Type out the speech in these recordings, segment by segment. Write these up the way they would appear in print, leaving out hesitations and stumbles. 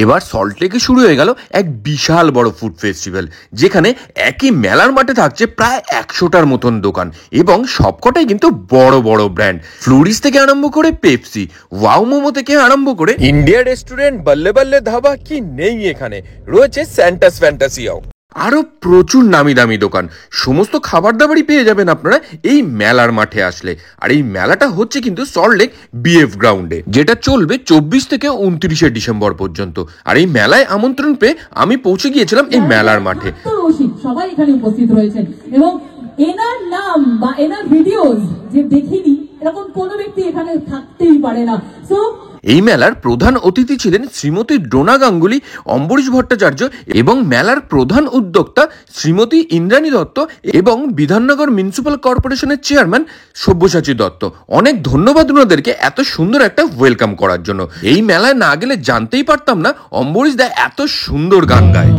এবার সল্টলেকে শুরু হয়ে গেল এক বিশাল বড় ফুড ফেস্টিভ্যাল, যেখানে একই মেলার মাঠে থাকছে প্রায় 100টার মতন দোকান এবং সবকটাই কিন্তু বড় বড় ব্র্যান্ড। ফ্লোরিস থেকে আরম্ভ করে পেপসি, ওয়াও মোমো থেকে আরম্ভ করে ইন্ডিয়া রেস্টুরেন্ট, বল্লে বল্লে ধাবা, কি নেই এখানে রয়েছে স্যান্টাস ফ্যান্টাসিয়াও, আরো প্রচুর নামি দামি দোকান। সমস্ত খাবার দাবারই পেয়ে যাবেন আপনারা এই মেলার মাঠে আসলে। আর এই মেলাটা হচ্ছে কিন্তু সল্টলেক বিএফ গ্রাউন্ডে, যেটা চলবে 24 থেকে 29শে ডিসেম্বর পর্যন্ত। আর এই মেলায় আমন্ত্রণ পেয়ে আমি পৌঁছে গিয়েছিলাম এই মেলার মাঠে। সবাই এখানে উপস্থিত রয়েছেন এবং এনার নাম বা এনার ভিডিওস যে দেখিনি এরকম কোনো ব্যক্তি এখানে থাকতেই পারে না। সো এই মেলার প্রধান অতিথি ছিলেন শ্রীমতী ডোনা গাঙ্গুলি, অম্বরীশ ভট্টাচার্য এবং মেলার প্রধান উদ্যোক্তা শ্রীমতী ইন্দ্রাণী দত্ত এবং বিধাননগর মিউনিসিপ্যাল কর্পোরেশনের চেয়ারম্যান সব্যসাচী দত্ত। অনেক ধন্যবাদ ওনাদেরকে এত সুন্দর একটা ওয়েলকাম করার জন্য। এই মেলায় না গেলে জানতেই পারতাম না অম্বরীশ দা এত সুন্দর গান গায়।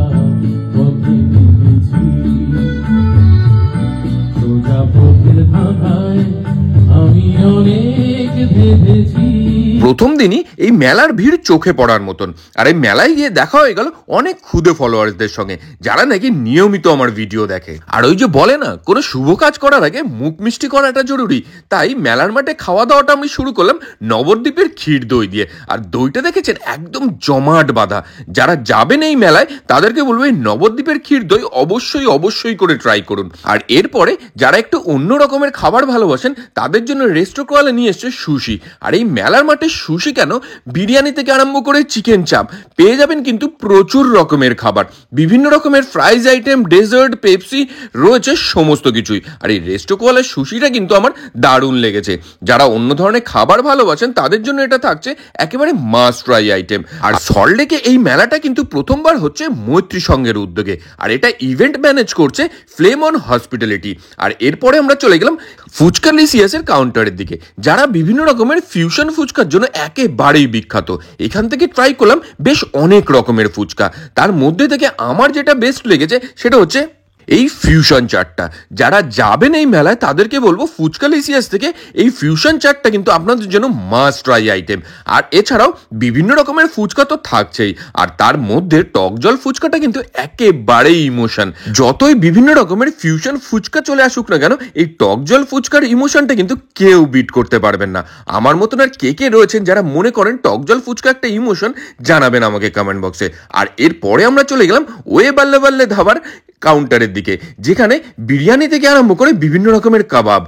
প্রথম দিনই এই মেলার ভিড় চোখে পড়ার মতন। আর এই মেলায় গিয়ে দেখা হয়ে গেল অনেক ক্ষুদে ফলোয়ার্সদের সঙ্গে, যারা নাকি নিয়মিত আমার ভিডিও দেখে। আর ওই যে বলে না, কোনো শুভ কাজ করার আগে মুখ মিষ্টি করাটা জরুরি, তাই মেলার মাঠে খাওয়া দাওয়াটা আমি শুরু করলাম নবদ্বীপের ক্ষীর দই দিয়ে। আর দইটা দেখেছেন একদম জমাট বাঁধা। যারা যাবেন এই মেলায় তাদেরকে বলবো এই নবদ্বীপের ক্ষীর দই অবশ্যই করে ট্রাই করুন। আর এরপরে যারা একটু অন্য রকমের খাবার ভালোবাসেন তাদের জন্য রেস্টোকোয়ালে নিয়ে এসছে সুশি। আর এই মেলার মাঠে সুশি কেন, বিরিয়ানি থেকে আরম্ভ করে চিকেন চাপ পেয়ে যাবেন কিন্তু প্রচুর রকমের খাবার, বিভিন্ন রকমের ফ্রাইজ আইটেম, ডেজার্ট, পেপসি রয়েছে সমস্ত কিছুই। আর এই রেস্টোকোয়ালের সুশিটা কিন্তু আমার দারুণ লেগেছে। যারা অন্য ধরনের খাবার ভালোবাসেন তাদের জন্য এটা থাকছে একেবারে মাস্ট ট্রাই আইটেম। আর সল্টলেকে এই মেলাটা কিন্তু প্রথমবার হচ্ছে মৈত্রী সংঘের উদ্যোগে, আর এটা ইভেন্ট ম্যানেজ করছে ফ্লেম অন হসপিটালিটি। আর এরপরে আমরা চলে গেলাম ফুচকা লিসিয়াসের কাউন্টারের দিকে, যারা বিভিন্ন রকমের ফিউশন ফুচকার জন্য একেবারেই বিখ্যাত। এখান থেকে ট্রাই করলাম বেশ অনেক রকমের ফুচকা। তার মধ্যে থেকে আমার যেটা বেস্ট লেগেছে সেটা হচ্ছে এই ফিউশন চাটটা। যারা যাবেন এই মেলায় তাদেরকে বলবো ফুচকা লিসিয়াস থেকে এই ফিউশন চাটটা কিন্তু আপনাদের জন্য মাস্ট ট্রাই আইটেম। আর এছাড়াও বিভিন্ন রকমের ফুচকা তো থাকছেই, আর তার মধ্যে টক জল ফুচকাটা কিন্তু একেবারেই ইমোশন। যতই বিভিন্ন রকমের ফিউশন ফুচকা চলে আসুক না কেন, এই টক জল ফুচকার ইমোশনটা কিন্তু কেউ বিট করতে পারবেন না। আমার মতন আর কে রয়েছেন যারা মনে করেন টক জল ফুচকা একটা ইমোশন, জানাবেন আমাকে কমেন্ট বক্সে। আর এরপরে আমরা চলে গেলাম ওয়ে বাল্লে বাল্লে ধাবার কাউন্টারের দিকে, যেখানে বিরিয়ানি থেকে আরম্ভ করে বিভিন্ন রকমের কাবাব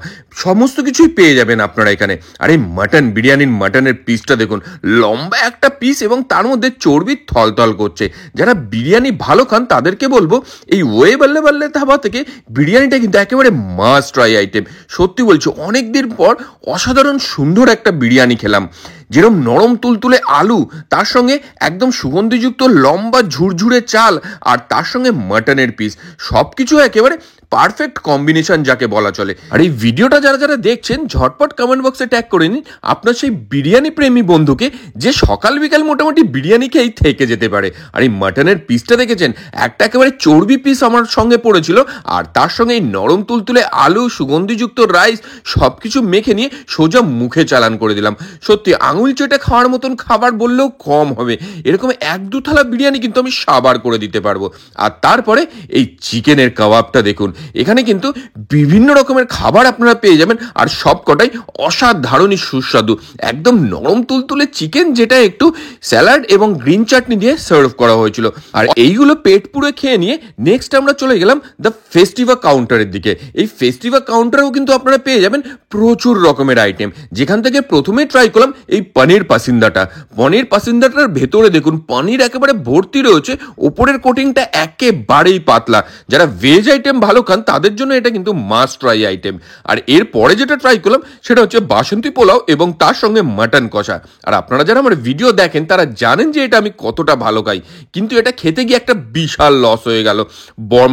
সমস্ত কিছুই পেয়ে যাবেন আপনারা এখানে। আর এই মাটন বিরিয়ানির মাটনের পিসটা দেখুন, লম্বা একটা পিস এবং তার মধ্যে চর্বি থলথল করছে। যারা বিরিয়ানি ভালো খান তাদেরকে বলবো এই ওয়ে বাল্লে বাল্লে ধাবা থেকে বিরিয়ানিটা কিন্তু একেবারে মাস্ট ট্রাই আইটেম। সত্যি বলছি, অনেকদিন পর অসাধারণ সুন্দর একটা বিরিয়ানি খেলাম। যেরকম নরম তুলতুলে আলু, তার সঙ্গে একদম সুগন্ধিযুক্ত লম্বা ঝুরঝুরে চাল, আর তার সঙ্গে মাটনের পিস, সবকিছু একেবারে পারফেক্ট কম্বিনেশন যাকে বলা চলে। আর এই ভিডিওটা যারা দেখছেন ঝটপট কমেন্ট বক্সে ট্যাগ করে নিন আপনার সেই বিরিয়ানি প্রেমী বন্ধুকে, যে সকাল বিকাল মোটামুটি বিরিয়ানি খেয়েই থেকে যেতে পারে। আর এই মাটনের পিসটা দেখেছেন, একটা একেবারে চর্বি পিস আমার সঙ্গে পড়েছিল, আর তার সঙ্গে এই নরম তুলতুলে আলু, সুগন্ধিযুক্ত রাইস সবকিছু মেখে নিয়ে সোজা মুখে চালান করে দিলাম। সত্যি আঙুল চেটে খাওয়ার মতন খাবার বললেও কম হবে। এরকম 1-2 থালা বিরিয়ানি কিন্তু আমি সাবার করে দিতে পারবো। আর তারপরে এই চিকেনের কাবাবটা দেখুন, এখানে কিন্তু বিভিন্ন রকমের খাবার আপনারা পেয়ে যাবেন, আর সবকটাই অসাধারণই সুস্বাদু। একদম নরম তুলতুলে চিকেন, যেটা একটু স্যালাড এবং গ্রিন চাটনি দিয়ে সার্ভ করা হয়েছিল। আর এইগুলো পেট পুরে খেয়ে নিয়ে নেক্সট আমরা চলে গেলাম দ্য ফেস্টিভা কাউন্টারের দিকে। এই ফেস্টিভা কাউন্টারেও কিন্তু আপনারা পেয়ে যাবেন প্রচুর রকমের আইটেম, যেখান থেকে প্রথমে ট্রাই করলাম এই পনির পাসিন্দাটা। পনির পাসিন্দাটার ভেতরে দেখুন পনির একেবারে ভর্তি রয়েছে, ওপরের কোটিংটা একেবারেই পাতলা। যারা ভেজ আইটেম ভালো খান তাদের জন্য এটা কিন্তু মাস্ট ট্রাই আইটেম। আর এরপরে যেটা ট্রাই করলাম সেটা হচ্ছে বাসন্তী পোলাও এবং তার সঙ্গে মাটন কষা। আর আপনারা যারা আমার ভিডিও দেখেন তারা জানেন যে এটা আমি কতটা ভালো খাই, কিন্তু এটা খেতে গিয়ে একটা বিশাল লস হয়ে গেল।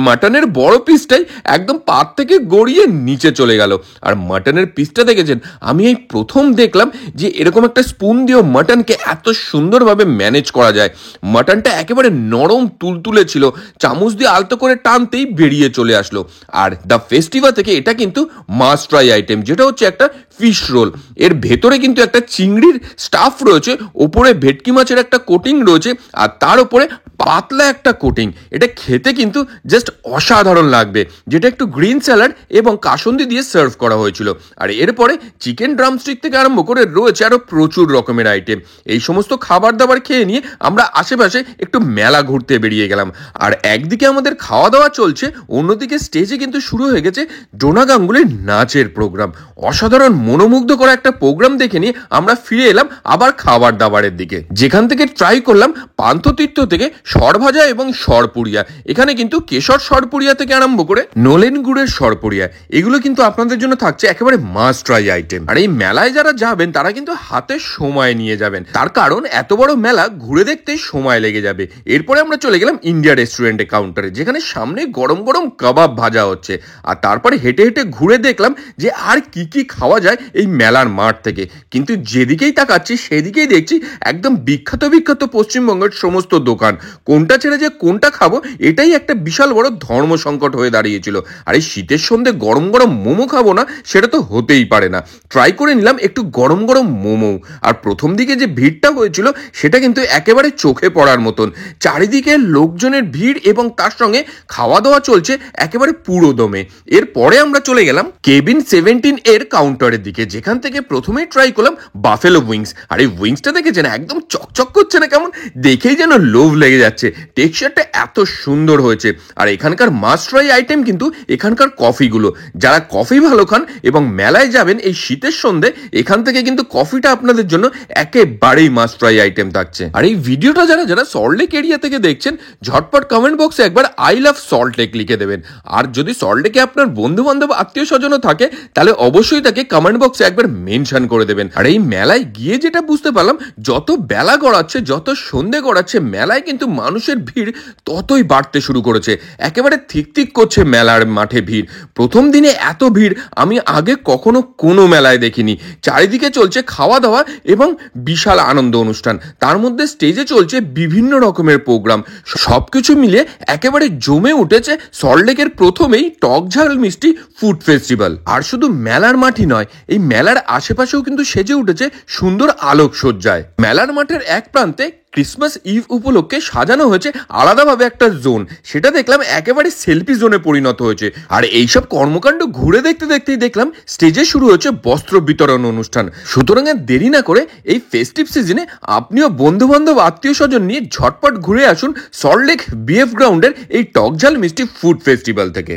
মাটনের বড় পিসটাই একদম পাত থেকে গড়িয়ে নিচে চলে গেল। আর মাটনের পিসটা দেখেছেন, আমি এই প্রথম দেখলাম যে এরকম একটা স্পুন দিয়েও মাটনকে এত সুন্দরভাবে ম্যানেজ করা যায়। মাটনটা একেবারে নরম তুলতুলে ছিল, চামচ দিয়ে আলতো করে টানতেই বেরিয়ে চলে আসলো। আর দ্য ফেস্টিভ্যাল থেকে এটা কিন্তু মাস্ট ট্রাই আইটেম, যেটা হচ্ছে একটা ফিশ রোল। এর ভেতরে কিন্তু একটা চিংড়ির স্টাফ রয়েছে, ওপরে ভেটকি মাছের একটা কোটিং রয়েছে, আর তার উপরে পাতলা একটা কোটিং। এটা খেতে কিন্তু জাস্ট অসাধারণ লাগবে, যেটা একটু গ্রিন স্যালাড এবং কাসুন্দি দিয়ে সার্ভ করা হয়েছিল। আর এরপরে চিকেন ড্রামস্টিক থেকে আরম্ভ করে রয়েছে আরো প্রচুর রকমের আইটেম। এই সমস্ত খাবার দাবার খেয়ে নিয়ে আমরা আশেপাশে একটু মেলা ঘুরতে বেরিয়ে গেলাম। আর একদিকে আমাদের খাওয়া দাওয়া চলছে, অন্যদিকে স্টেজে কিন্তু শুরু হয়ে গেছে ডোনা গাঙ্গুলির নাচের প্রোগ্রাম। অসাধারণ মনোমুগ্ধ করা একটা প্রোগ্রাম দেখে নিয়ে আমরা ফিরে এলাম আবার খাবার দাবারের দিকে, যেখান থেকে ট্রাই করলাম পান্থতীর্থ থেকে সরভাজা এবং সরপুরিয়া। এখানে কিন্তু কেশর সরপুরিয়া থেকে আরম্ভ করে নলেন গুড়ের সরপুরিয়া, এগুলো কিন্তু আপনাদের জন্য থাকছে একেবারে মাস্ট ট্রাই আইটেম। আর এই মেলায় যারা যাবেন তারা কিন্তু হাতে সময় নিয়ে যাবেন, তার কারণ এত বড় মেলা ঘুরে দেখতে সময় লেগে যাবে। এরপরে আমরা চলে গেলাম ইন্ডিয়া রেস্টুরেন্টে কাউন্টারে, যেখানে সামনে গরম গরম কাবাব ভাজা হচ্ছে। আর তারপরে হেঁটে হেঁটে ঘুরে দেখলাম যে আর কি কি খাওয়া যায় এই মেলার মাঠ থেকে। কিন্তু যেদিকেই তাকাচ্ছি সেদিকেই দেখছি একদম বিখ্যাত বিখ্যাত পশ্চিমবঙ্গের সমস্ত দোকান। কোনটা ছেড়ে যে কোনটা খাবো এটাই একটা বিশাল বড় ধর্ম সংকট হয়ে দাঁড়িয়েছিল। আর এই শীতের সন্ধ্যে গরম গরম মোমো খাবো না সেটা তো হতেই পারে না। ট্রাই করে নিলাম একটু গরম গরম মোমো। আর প্রথম দিকে যে ভিড়টা হয়েছিল সেটা কিন্তু একেবারে চোখে পড়ার মতন। চারিদিকে লোকজনের ভিড় এবং তার সঙ্গে খাওয়া দাওয়া চলছে একেবারে পুরো দমে। এরপরে আমরা চলে গেলাম কেবিন 17 এর কাউন্টারের দিকে, যেখান থেকে প্রথমেই ট্রাই করলাম বাফেলো উইংস। আর এই উইংসটা দেখেছেন একদম চকচক করছে না কেমন, দেখেই যেন লোভ লেগে যাচ্ছে। টেক্সচারটা এত সুন্দর হয়েছে। আর এখানকার মাস্ট ট্রাই আইটেম কিন্তু এখানকার কফিগুলো। যারা কফি ভালো খান এবং মেলায় যাবেন এই শীতের সন্ধ্যে, এখান থেকে কিন্তু কফিটা আপনাদের জন্য একেবারেই মাস্ট ট্রাই আইটেম থাকছে। আর এই ভিডিওটা যারা যারা সল্টলেক এরিয়া থেকে দেখছেন, ঝটপট কমেন্ট বক্সে একবার আই লাভ সল্টলেক লিখে দেবেন। আর যদি সল্টলেকে আপনার বন্ধু বান্ধব আত্মীয় স্বজনও থাকে তাহলে অবশ্যই তাকে কমেন্ট বক্সে একবার মেনশন করে দেবেন। আর এই মেলায় গিয়ে যেটা বুঝতে পারলাম, যত বেলা গড়াচ্ছে, যত সন্ধে গড়াচ্ছে, মেলায় কিন্তু মানুষের ভিড় ততই বাড়তে শুরু করেছে। একেবারে থিক থিক করছে মেলার মাঠে ভিড়। প্রথম দিনে এত ভিড় আমি আগে কখনো কোনো মেলায় দেখিনি। চারিদিকে চলছে খাওয়া দাওয়া এবং বিশাল আনন্দ অনুষ্ঠান, তার মধ্যে স্টেজে চলছে বিভিন্ন রকমের প্রোগ্রাম। সবকিছু মিলিয়ে একেবারে জমে উঠেছে সল্টলেকের প্রথমেই টক ঝাল মিষ্টি ফুড ফেস্টিভ্যাল। আর শুধু মেলার মাঠই নয়, এই মেলার আশেপাশেও কিন্তু সেজে উঠেছে সুন্দর আলোকসজ্জায়। মেলার মাঠের এক প্রান্তে ক্রিসমাস ইভ উপলক্ষে সাজানো হয়েছে আলাদাভাবে একটা জোন, সেটা দেখলাম একেবারে সেলফি জোনে পরিণত হয়েছে। আর এইসব কর্মকাণ্ড ঘুরে দেখতে দেখতেই দেখলাম স্টেজে শুরু হয়েছে বস্ত্র বিতরণ অনুষ্ঠান। সুতরাং দেরি না করে এই ফেস্টিভ সিজনে আপনিও বন্ধু বান্ধব আত্মীয় স্বজন নিয়ে ঝটপট ঘুরে আসুন সল্টলেক বিএফ গ্রাউন্ডের এই টকঝাল মিষ্টি ফুড ফেস্টিভ্যাল থেকে।